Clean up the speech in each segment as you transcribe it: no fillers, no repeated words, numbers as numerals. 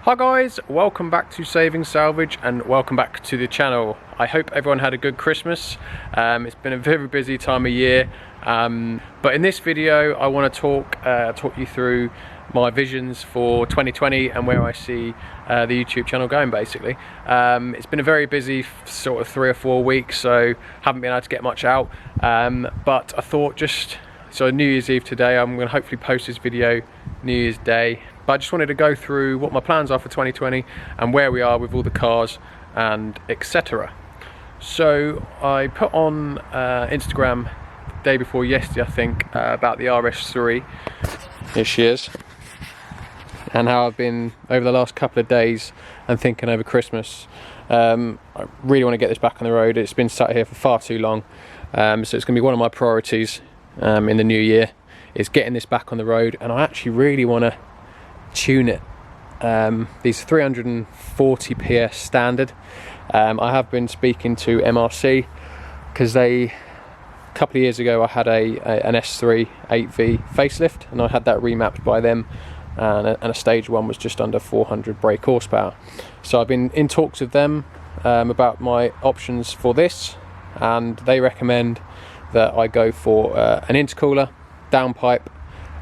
Hi guys, welcome back to Saving Salvage and welcome back to the channel. I hope everyone had a good Christmas. It's been a very busy time of year, but in this video I want to talk you through my visions for 2020 and where I see the YouTube channel going basically. It's been a very busy sort of 3 or 4 weeks, so haven't been able to get much out, but I thought so New Year's Eve today, I'm going to hopefully post this video New Year's Day. But I just wanted to go through what my plans are for 2020 and where we are with all the cars and etc. So I put on Instagram the day before yesterday, I think, about the RS3. Here she is. And how I've been over the last couple of days and thinking over Christmas. I really want to get this back on the road. It's been sat here for far too long. So it's going to be one of my priorities in the new year, is getting this back on the road. And I actually really want to tune it. These 340 PS standard. I have been speaking to MRC because a couple of years ago I had an S3 8V facelift and I had that remapped by them, and a stage 1 was just under 400 brake horsepower. So I've been in talks with them about my options for this, and they recommend that I go for an intercooler, downpipe,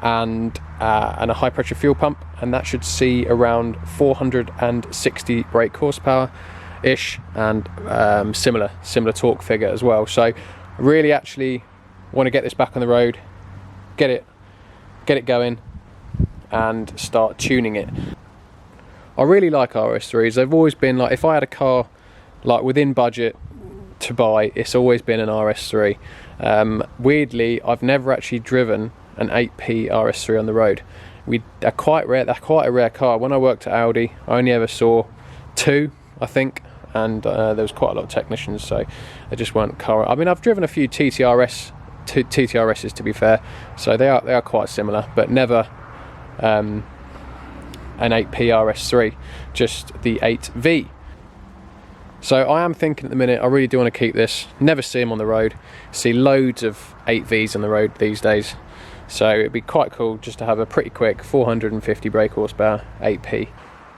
and a high pressure fuel pump, and that should see around 460 brake horsepower ish, and similar torque figure as well. So I really actually want to get this back on the road, get it going and start tuning it. I really like RS3s. They've always been like, if I had a car like within budget to buy, it's always been an RS3. Weirdly, I've never actually driven an 8P RS3 on the road. They're quite rare. They're quite a rare car. When I worked at Audi, I only ever saw 2, I think, and there was quite a lot of technicians, so they just weren't car. I mean, I've driven a few TTRSs to be fair, so they are quite similar, but never an 8P RS3, just the 8V. So I am thinking at the minute, I really do want to keep this. Never see them on the road. See loads of 8Vs on the road these days. So it'd be quite cool just to have a pretty quick 450 brake horsepower 8P.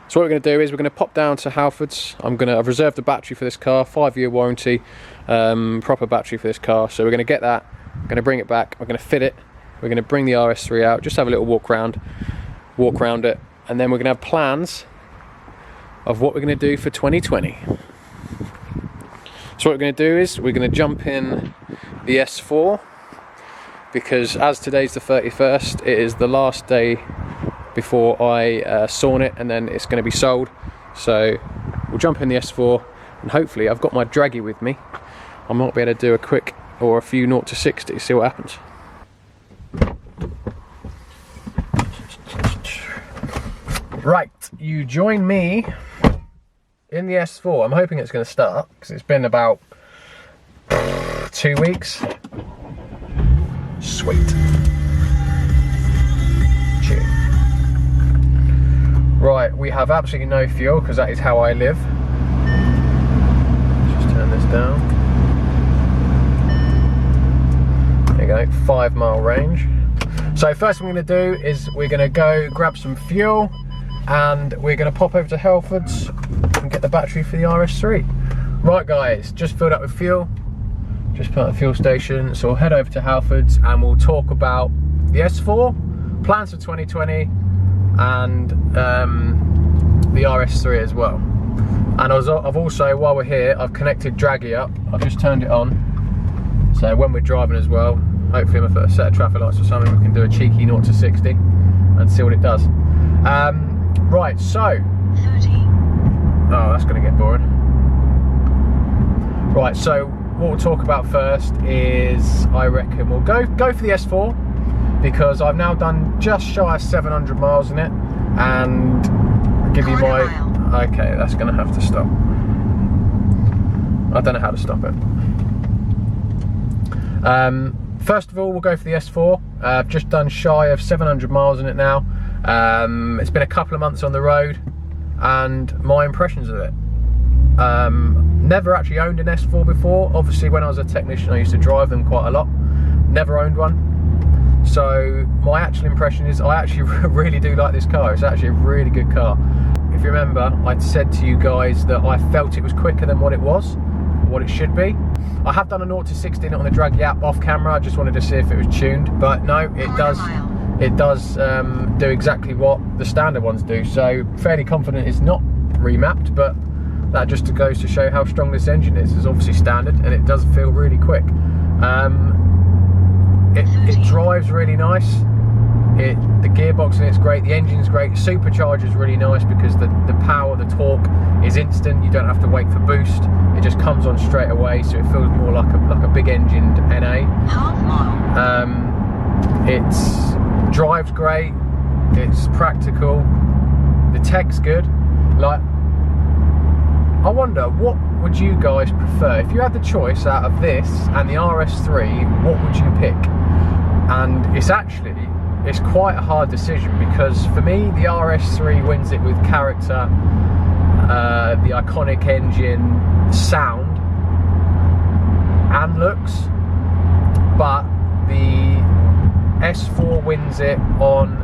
So what we're going to do is we're going to pop down to Halfords. I've reserved the battery for this car, 5-year warranty, proper battery for this car. So we're going to get that, we're going to bring it back, we're going to fit it, we're going to bring the RS3 out, just have a little walk around it, and then we're going to have plans of what we're going to do for 2020. So what we're going to do is we're going to jump in the S4, because as today's the 31st, it is the last day before I sawn it, and then it's going to be sold. So we'll jump in the S4, and hopefully I've got my draggy with me. I might be able to do a quick or a few 0 to 60, see what happens. Right, you join me in the S4. I'm hoping it's going to start, because it's been about 2 weeks. Sweet. Tune. Right, we have absolutely no fuel, because that is how I live. Just turn this down. There you go, 5-mile range. So first thing we're going to do is we're going to go grab some fuel, and we're going to pop over to Halfords and get the battery for the RS3. Right guys, just filled up with fuel, just put at the fuel station, so we'll head over to Halfords and we'll talk about the S4, plans for 2020, and the RS3 as well. And I've also, while we're here, I've connected Draggy up, I've just turned it on, so when we're driving as well, hopefully with a set of traffic lights or something, we can do a cheeky 0 to 60 and see what it does. Right, so 30. Oh, that's going to get boring. Right, so what we'll talk about first is, I reckon we'll go for the S4, because I've now done just shy of 700 miles in it, and I'll give you my... Okay, that's going to have to stop. I don't know how to stop it. First of all, we'll go for the S4. I've just done shy of 700 miles in it now. It's been a couple of months on the road, and my impressions of it. Never actually owned an S4 before. Obviously when I was a technician I used to drive them quite a lot. Never owned one. So my actual impression is I actually really do like this car. It's actually a really good car. If you remember, I'd said to you guys that I felt it was quicker than what it was, what it should be. I have done a 0 to 60 on the Draggy app off camera. I just wanted to see if it was tuned, but no, it does. It does do exactly what the standard ones do. So fairly confident it's not remapped, but that just goes to show how strong this engine is. It's obviously standard, and it does feel really quick. It drives really nice. The gearbox in it's great, the engine's great, the supercharger's really nice because the power, the torque is instant. You don't have to wait for boost. It just comes on straight away, so it feels more like a big engined NA. It drives great, it's practical, the tech's good. Like, I wonder, what would you guys prefer? If you had the choice out of this and the RS3, what would you pick? And it's quite a hard decision, because for me the RS3 wins it with character, the iconic engine, sound and looks, but the S4 wins it on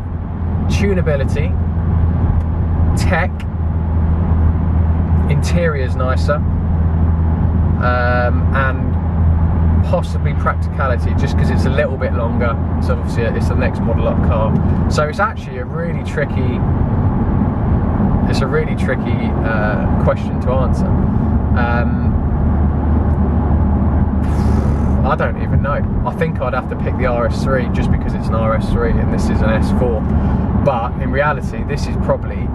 tunability, tech, interior's nicer, and possibly practicality, just because it's a little bit longer. So obviously it's the next model up car, so it's actually a really tricky question to answer. I don't even know. I think I'd have to pick the RS3 just because it's an RS3 and this is an S4, but in reality this is probably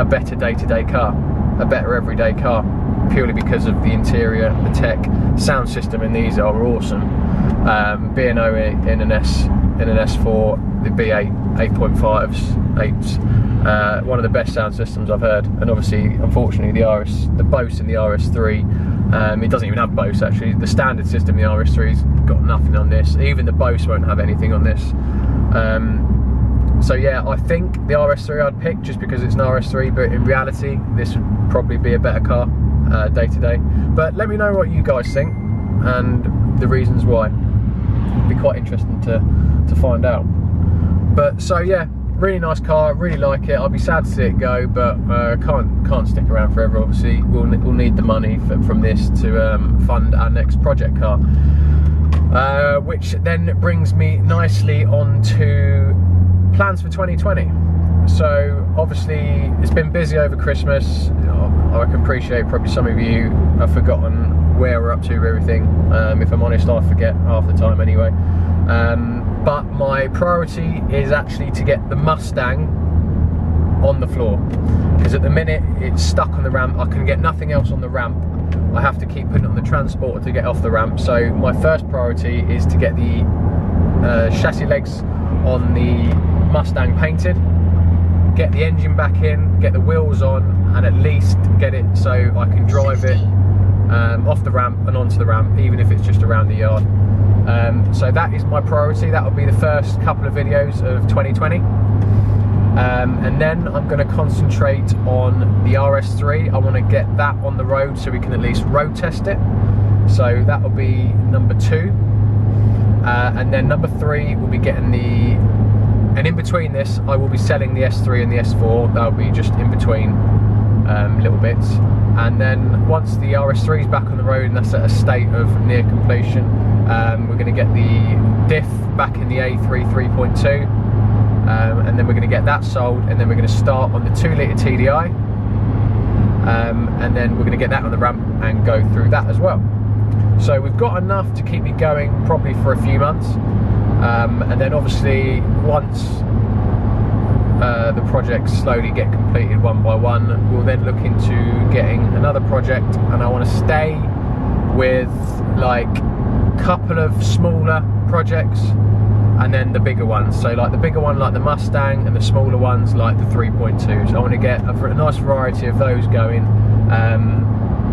a better day-to-day car, a better everyday car, purely because of the interior, the tech, sound system in these are awesome. B&O in an S4, the B8 8.5s, 8s, one of the best sound systems I've heard. And obviously, unfortunately, the Bose in the RS3, it doesn't even have Bose actually. The standard system in the RS3's got nothing on this. Even the Bose won't have anything on this. So yeah, I think the RS3 I'd pick just because it's an RS3, but in reality this would probably be a better car day to day. But let me know what you guys think and the reasons why. It'd be quite interesting to find out. But so yeah, really nice car, really like it. I'll be sad to see it go, but can't stick around forever. Obviously we'll need the money from this to fund our next project car, which then brings me nicely on to plans for 2020. So obviously it's been busy over Christmas. I can appreciate probably some of you have forgotten where we're up to with everything. If I'm honest, I forget half the time anyway. But my priority is actually to get the Mustang on the floor, because at the minute it's stuck on the ramp. I can get nothing else on the ramp. I have to keep putting it on the transporter to get off the ramp. So my first priority is to get the chassis legs on the Mustang painted, get the engine back in, get the wheels on, and at least get it so I can drive it off the ramp and onto the ramp, even if it's just around the yard. So that is my priority. That will be the first couple of videos of 2020. And then I'm going to concentrate on the RS3. I want to get that on the road so we can at least road test it. So that will be number 2. And then number 3 will be getting and in between this I will be selling the S3 and the S4. That'll be just in between little bits. And then once the RS3 is back on the road and that's at a state of near completion, we're going to get the diff back in the A3 3.2, and then we're going to get that sold, and then we're going to start on the 2-litre TDI, and then we're going to get that on the ramp and go through that as well. So we've got enough to keep me going probably for a few months, and then obviously once the projects slowly get completed one by one, we'll then look into getting another project, and I want to stay with like a couple of smaller projects and then the bigger ones. So like the bigger one like the Mustang, and the smaller ones like the 3.2s. I want to get a nice variety of those going.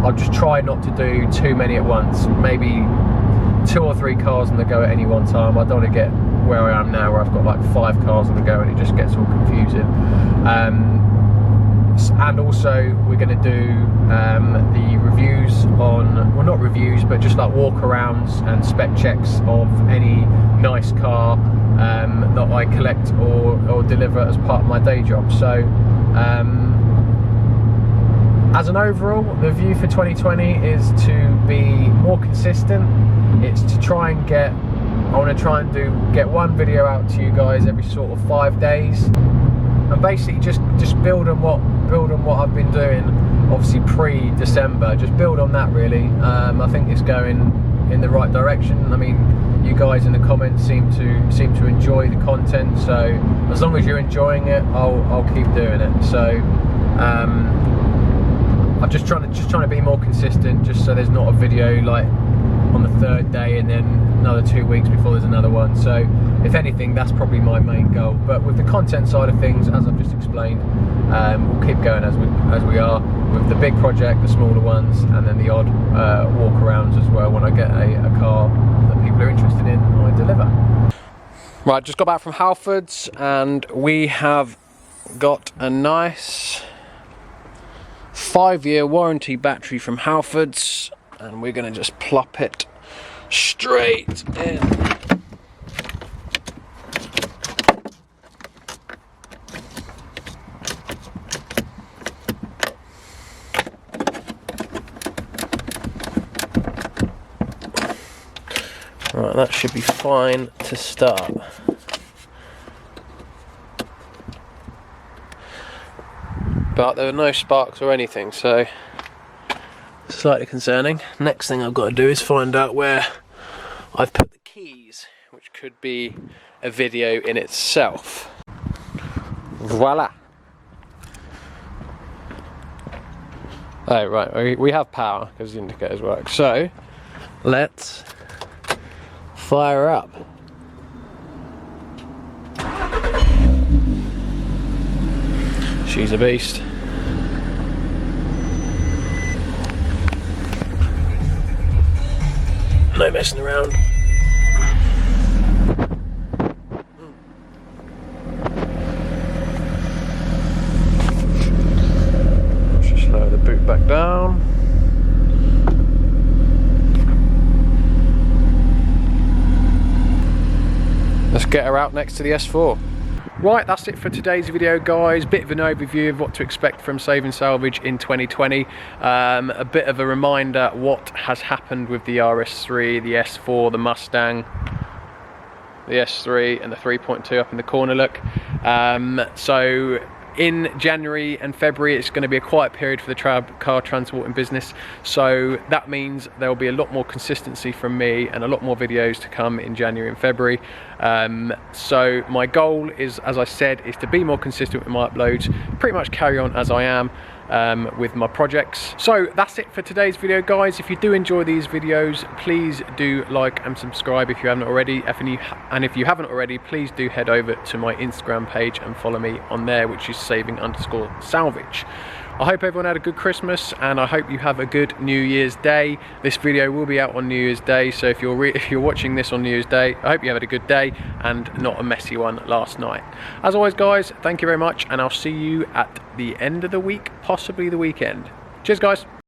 I'll just try not to do too many at once, maybe 2 or 3 cars on the go at any one time. I don't want to get where I am now where I've got like 5 cars on the go and it just gets all confusing. And also we're going to do the reviews on, well not reviews, but just like walk-arounds and spec checks of any nice car that I collect or deliver as part of my day job. So As an overall, the view for 2020 is to be more consistent. It's to try and get, I want to try and get one video out to you guys every sort of 5 days, and basically just build on what I've been doing, obviously pre-December. Just build on that really. I think it's going in the right direction. I mean, you guys in the comments seem to enjoy the content, so as long as you're enjoying it, I'll keep doing it. So I'm just trying to be more consistent, just so there's not a video like on the 3rd day and then another 2 weeks before there's another one. So if anything, that's probably my main goal. But with the content side of things, as I've just explained, we'll keep going as we are with the big project, the smaller ones, and then the odd walk-arounds as well. When I get a car that people are interested in, I deliver. Right, just got back from Halfords, and we have got a nice 5-year warranty battery from Halfords, and we're going to just plop it straight in. Right, that should be fine to start. But there were no sparks or anything, so slightly concerning. Next thing I've got to do is find out where I've put the keys, which could be a video in itself. Voila! Oh right, we have power because the indicators work. So let's fire up. She's a beast. No messing around. Let's just lower the boot back down. Let's get her out next to the S4. Right, that's it for today's video, guys. Bit of an overview of what to expect from Saving Salvage in 2020. A bit of a reminder what has happened with the RS3, the S4, the Mustang, the S3 and the 3.2 up in the corner look. So in January and February it's going to be a quiet period for the car transporting business, so that means there will be a lot more consistency from me and a lot more videos to come in January and February. So my goal is, as I said, is to be more consistent with my uploads, pretty much carry on as I am with my projects. So that's it for today's video, guys. If you do enjoy these videos, please do like and subscribe if you haven't already, and if you haven't already, please do head over to my Instagram page and follow me on there, which is saving_salvage. I hope everyone had a good Christmas, and I hope you have a good New Year's Day. This video will be out on New Year's Day, so if you're watching this on New Year's Day, I hope you had a good day and not a messy one last night. As always, guys, thank you very much, and I'll see you at the end of the week, possibly the weekend. Cheers, guys.